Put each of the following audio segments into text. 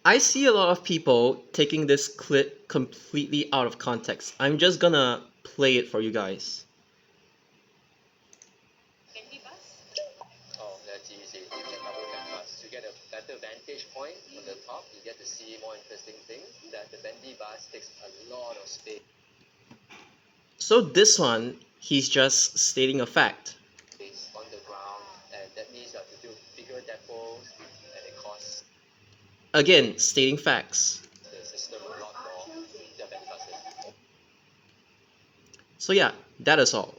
I see a lot of people taking this clip completely out of context. I'm just gonna play it for you guys. Bendy Bus? Oh, that's easy. You can double that bus. You get a better vantage point on the top. You get to see more interesting things. That the Bendy Bus takes a lot of space. So this one, he's just stating a fact. On the ground, and that means you have to do bigger depots, and it costs Again, stating facts. the system a lot more than Bendy buses. So yeah, that is all.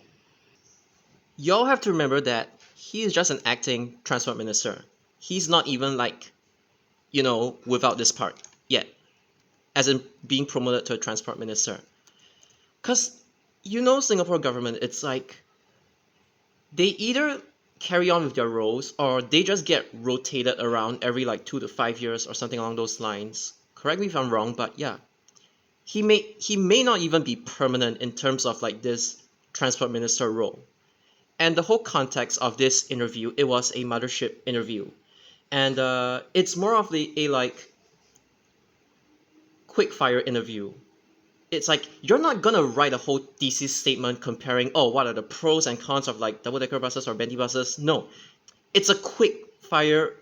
Y'all have to remember that he is just an acting transport minister. He's not even like, without this part yet, as in being promoted to a transport minister. Because, Singapore government, it's like, they either carry on with their roles or they just get rotated around every like 2 to 5 years or something along those lines. Correct me if I'm wrong, but yeah. He may not even be permanent in terms of like this transport minister role. And the whole context of this interview, it was a mothership interview. And it's more of a like quick fire interview. It's like you're not gonna write a whole thesis statement comparing, oh, what are the pros and cons of like double-decker buses or bendy buses. No, it's a quick fire,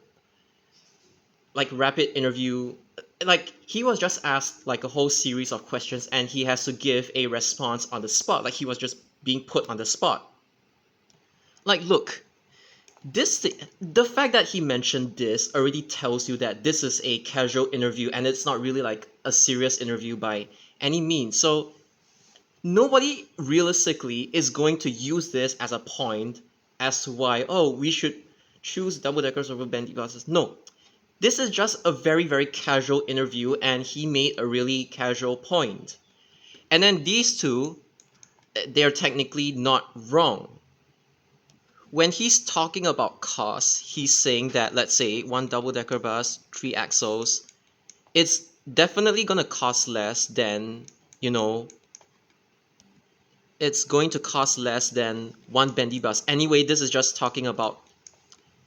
like rapid interview. Like he was just asked like a whole series of questions and he has to give a response on the spot. Like he was just being put on the spot. Like, look, the fact that he mentioned this already tells you that this is a casual interview and it's not really like a serious interview by any means. So nobody realistically is going to use this as a point as to why, oh, we should choose double deckers over bendy buses. No, this is just a very, very casual interview and he made a really casual point. And then these two, they're technically not wrong. When he's talking about costs, he's saying that, let's say, one double-decker bus, 3 axles, it's definitely going to cost less than, it's going to cost less than one bendy bus. Anyway, this is just talking about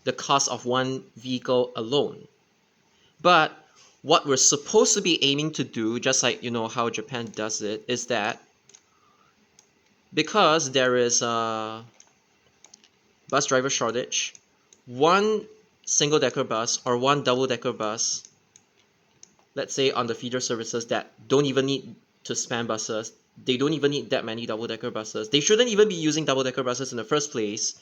the cost of one vehicle alone. But what we're supposed to be aiming to do, just like, how Japan does it, is that because there is a bus driver shortage, one single decker bus or one double decker bus, let's say on the feeder services that don't even need to span buses, they don't even need that many double decker buses, they shouldn't even be using double decker buses in the first place.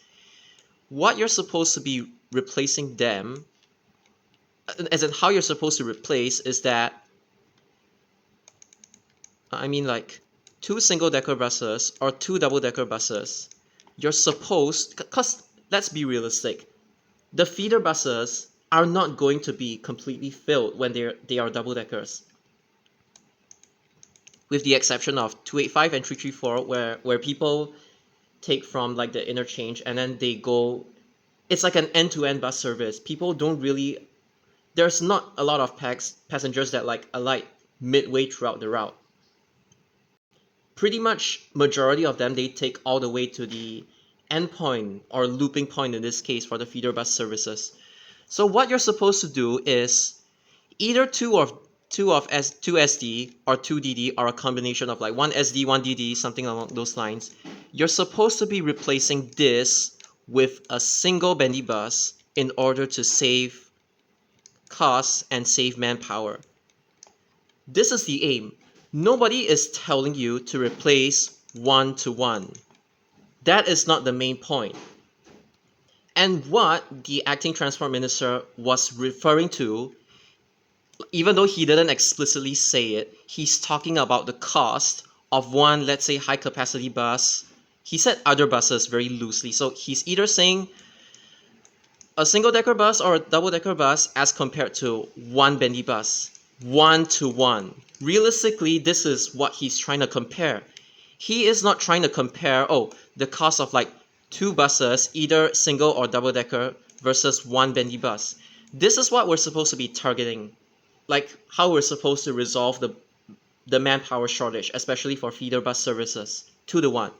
What you're supposed to be replacing them, as in how you're supposed to replace, is that, I mean, like 2 single-decker buses or 2 double-decker buses, you're supposed, because let's be realistic, the feeder buses are not going to be completely filled when they are double-deckers, with the exception of 285 and 334, where people take from like the interchange and then they go, it's like an end-to-end bus service. People don't really, there's not a lot of passengers that like alight midway throughout the route. Pretty much majority of them, they take all the way to the endpoint or looping point in this case for the feeder bus services. So what you're supposed to do is either two SD or 2DD or a combination of like one SD, one DD, something along those lines. You're supposed to be replacing this with a single bendy bus in order to save costs and save manpower. This is the aim. Nobody is telling you to replace one-to-one. That is not the main point. And what the acting transport minister was referring to, even though he didn't explicitly say it, he's talking about the cost of one, let's say, high capacity bus. He said other buses very loosely. So he's either saying a single decker bus or a double decker bus as compared to one bendy bus, 1-to-1. Realistically, this is what he's trying to compare. He is not trying to compare, oh, the cost of like 2 buses, either single or double decker, versus one bendy bus. This is what we're supposed to be targeting, like how we're supposed to resolve the manpower shortage, especially for feeder bus services, 2-to-1.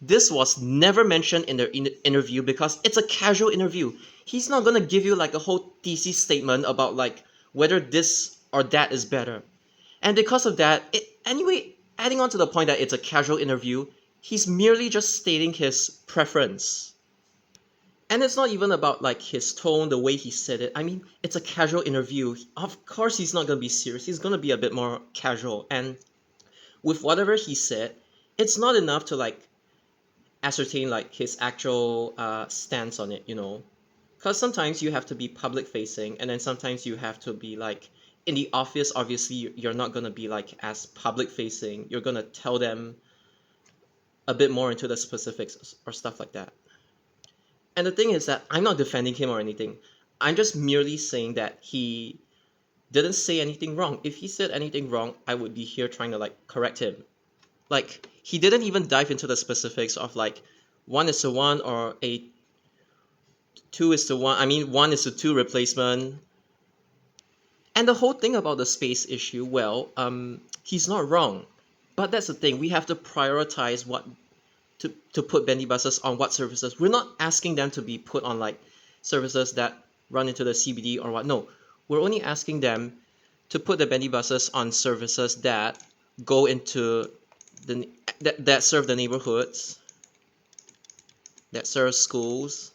This was never mentioned in the interview because it's a casual interview. He's not gonna give you like a whole thesis statement about like whether this or that is better. And because of that, anyway, adding on to the point that it's a casual interview, he's merely just stating his preference. And it's not even about like his tone, the way he said it. I mean, it's a casual interview. Of course, he's not gonna be serious. He's gonna be a bit more casual. And with whatever he said, it's not enough to like ascertain like his actual stance on it. Because sometimes you have to be public facing, and then sometimes you have to be like in the office. Obviously, you're not gonna be like as public facing. You're gonna tell them a bit more into the specifics or stuff like that. And the thing is that I'm not defending him or anything. I'm just merely saying that he didn't say anything wrong. If he said anything wrong, I would be here trying to like correct him. Like he didn't even dive into the specifics of like 1:1 or a 2:1. I mean 1:2 replacement. And the whole thing about the space issue, well, he's not wrong. But that's the thing. We have to prioritize what to put bendy buses on what services. We're not asking them to be put on like services that run into the CBD or what. No, we're only asking them to put the bendy buses on services that go into that serve the neighborhoods, that serve schools,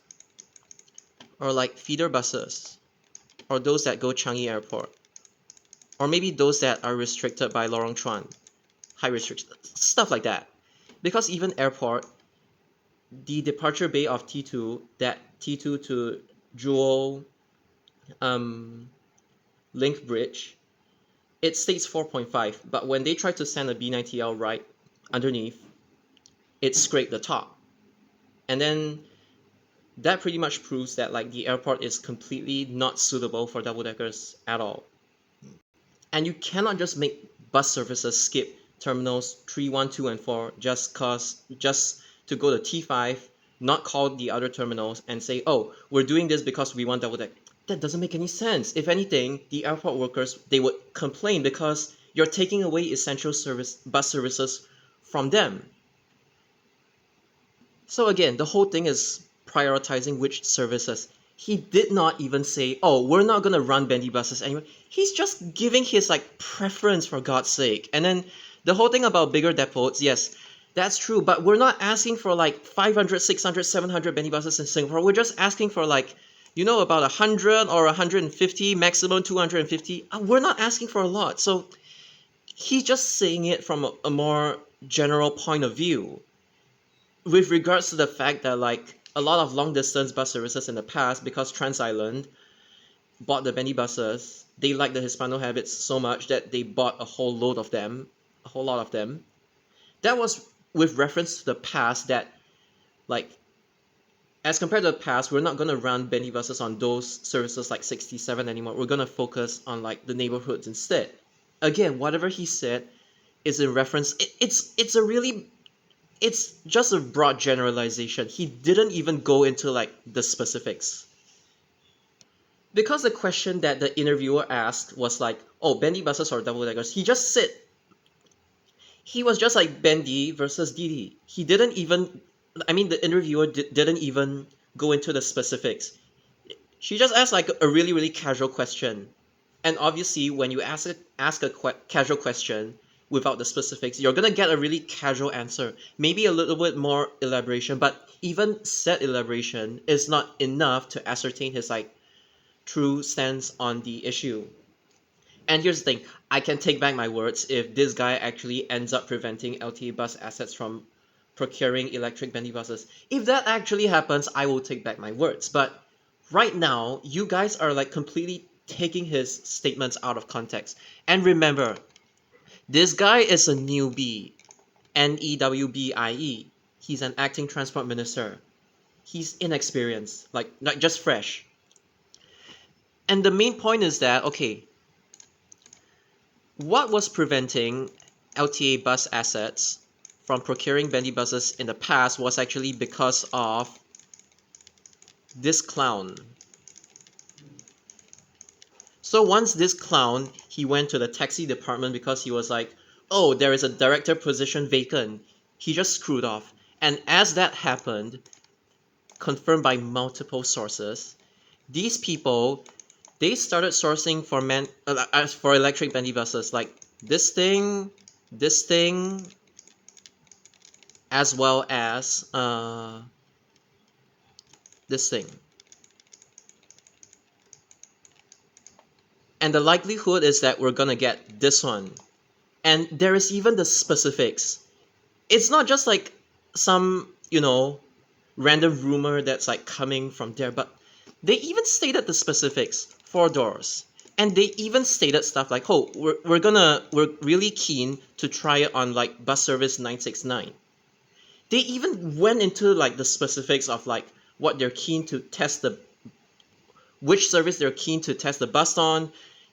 or like feeder buses, or those that go Changi Airport, or maybe those that are restricted by Lorong Chuan, high restriction, stuff like that. Because even airport, the departure bay of T2, that T2 to Jewel link bridge, it states 4.5, but when they try to send a B9TL right underneath, it scraped the top. And then that pretty much proves that like the airport is completely not suitable for double deckers at all. And you cannot just make bus services skip terminals 3, 1, 2, and 4 just to go to T5, not call the other terminals and say, oh, we're doing this because we want double deck. That doesn't make any sense. If anything, the airport workers, they would complain because you're taking away essential bus services from them. So again, the whole thing is prioritizing which services. He did not even say, oh, we're not going to run bendy buses anymore. He's just giving his like preference, for God's sake. And then the whole thing about bigger depots, yes, that's true, but we're not asking for like 500, 600, 700 bendy buses in Singapore. We're just asking for like, about 100 or 150, maximum 250. We're not asking for a lot. So he's just saying it from a more general point of view. With regards to the fact that like a lot of long distance bus services in the past, because Trans Island bought the bendy buses, they liked the Hispano habits so much that they bought a whole lot of them. That was with reference to the past, that like as compared to the past, we're not going to run bendy buses on those services like 67 anymore. We're going to focus on like the neighborhoods instead. Again, whatever he said is in reference. It's just a broad generalization. He didn't even go into like the specifics. Because the question that the interviewer asked was like, oh, bendy buses or double deckers, he just said, he was just like Bendy versus Didi. He didn't even, I mean, the interviewer didn't even go into the specifics. She just asked like a really, really casual question. And obviously, when you ask a casual question without the specifics, you're gonna get a really casual answer. Maybe a little bit more elaboration, but even said elaboration is not enough to ascertain his like true stance on the issue. And here's the thing, I can take back my words if this guy actually ends up preventing LTA bus assets from procuring electric bendy buses. If that actually happens, I will take back my words. But right now, you guys are like completely taking his statements out of context. And remember, this guy is a newbie. NEWBIE. He's an acting transport minister. He's inexperienced, like just fresh. And the main point is that, okay, what was preventing LTA bus assets from procuring bendy buses in the past was actually because of this clown. So once this clown, he went to the taxi department because he was like, oh, there is a director position vacant. He just screwed off. And as that happened, confirmed by multiple sources, these people they started sourcing for for electric bendy buses, like this thing, this thing, as well as this thing. And the likelihood is that we're gonna get this one. And there is even the specifics. It's not just like some, random rumor that's like coming from there, but they even stated the specifics, 4 doors. And they even stated stuff like, oh, we're really keen to try it on like bus service 969. They even went into like the specifics of like what they're keen to test which service they're keen to test the bus on,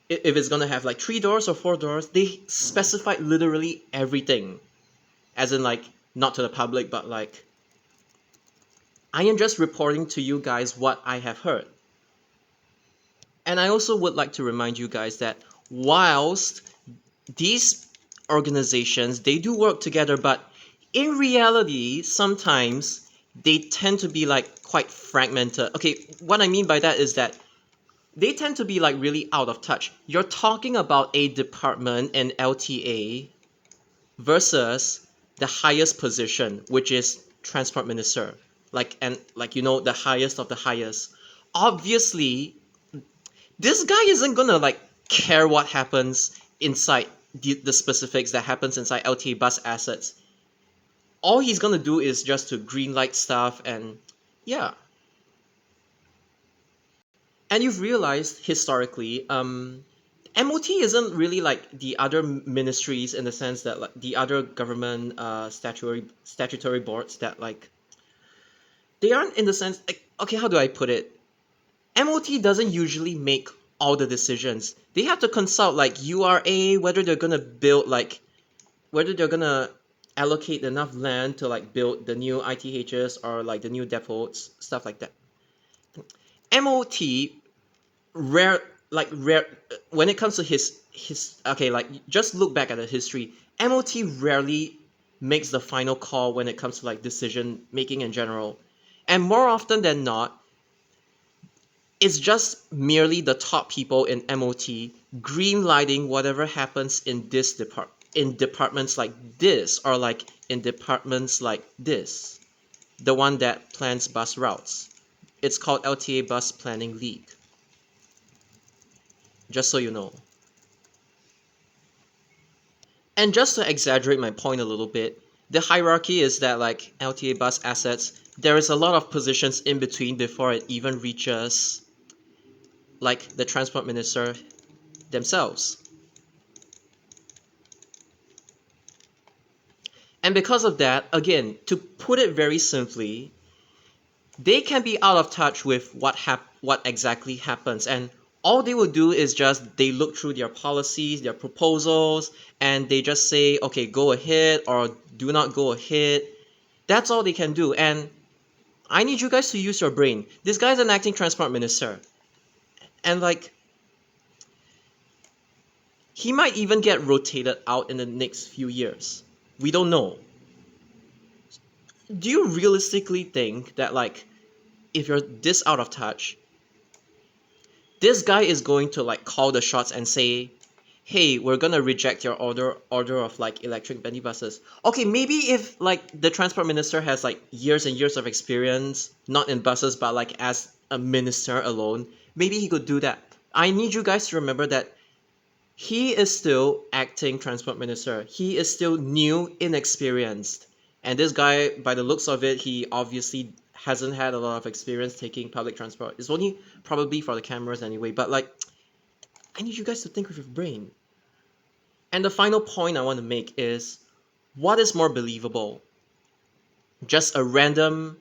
if it's gonna have like 3 doors or 4 doors. They specified literally everything, as in like not to the public, but like I am just reporting to you guys what I have heard. And I also would like to remind you guys that whilst these organizations, they do work together, but in reality sometimes they tend to be like quite fragmented. Okay, what I mean by that is that they tend to be like really out of touch. You're talking about a department in LTA versus the highest position, which is transport minister, the highest of the highest. Obviously this guy isn't gonna like care what happens inside the specifics that happens inside LTA bus assets. All he's gonna do is just to greenlight stuff. And yeah, and you've realized historically, MOT isn't really like the other ministries, in the sense that like the other government statutory boards, that like they aren't, in the sense like, okay, how do I put it? MOT doesn't usually make all the decisions. They have to consult like URA, whether they're gonna allocate enough land to like build the new ITHs or like the new depots, stuff like that. MOT rare rare when it comes to his okay, like just look back at the history. MOT rarely makes the final call when it comes to like decision making in general. And more often than not, it's just merely the top people in MOT green lighting whatever happens in departments like this, or like in departments like this, the one that plans bus routes. It's called LTA Bus Planning League, just so you know. And just to exaggerate my point a little bit, the hierarchy is that like LTA bus assets, there is a lot of positions in between before it even reaches like the transport minister themselves. And because of that, again, to put it very simply, they can be out of touch with what exactly happens. And all they will do is just they look through their policies, their proposals, and they just say, okay, go ahead or do not go ahead. That's all they can do. And I need you guys to use your brain. This guy's an acting transport minister. And like, he might even get rotated out in the next few years. We don't know. Do you realistically think that like, if you're this out of touch, this guy is going to like call the shots and say, hey, we're gonna reject your order of like electric bendy buses? Okay, maybe if like the transport minister has like years and years of experience, not in buses but like as a minister alone, maybe he could do that. I need you guys to remember that he is still acting transport minister. He is still new, inexperienced. And this guy, by the looks of it, he obviously hasn't had a lot of experience taking public transport. It's only probably for the cameras anyway. But like, I need you guys to think with your brain. And the final point I want to make is, what is more believable? Just a random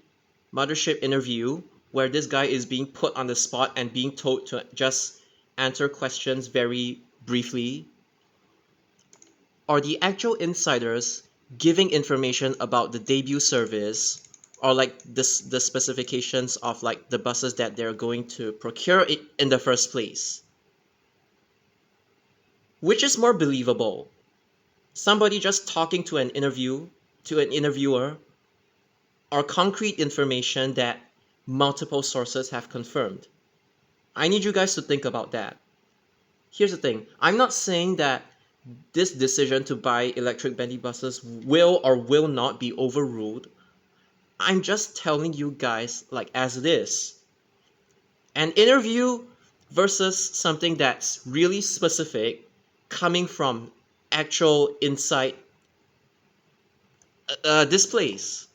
mothership interview where this guy is being put on the spot and being told to just answer questions very briefly, or the actual insiders giving information about the debut service, or like the specifications of like the buses that they're going to procure it in the first place? Which is more believable? Somebody just talking to an interviewer, or concrete information that multiple sources have confirmed? I need you guys to think about that. Here's the thing. I'm not saying that this decision to buy electric bendy buses will or will not be overruled. I'm just telling you guys like as it is. An interview versus something that's really specific coming from actual insight displays.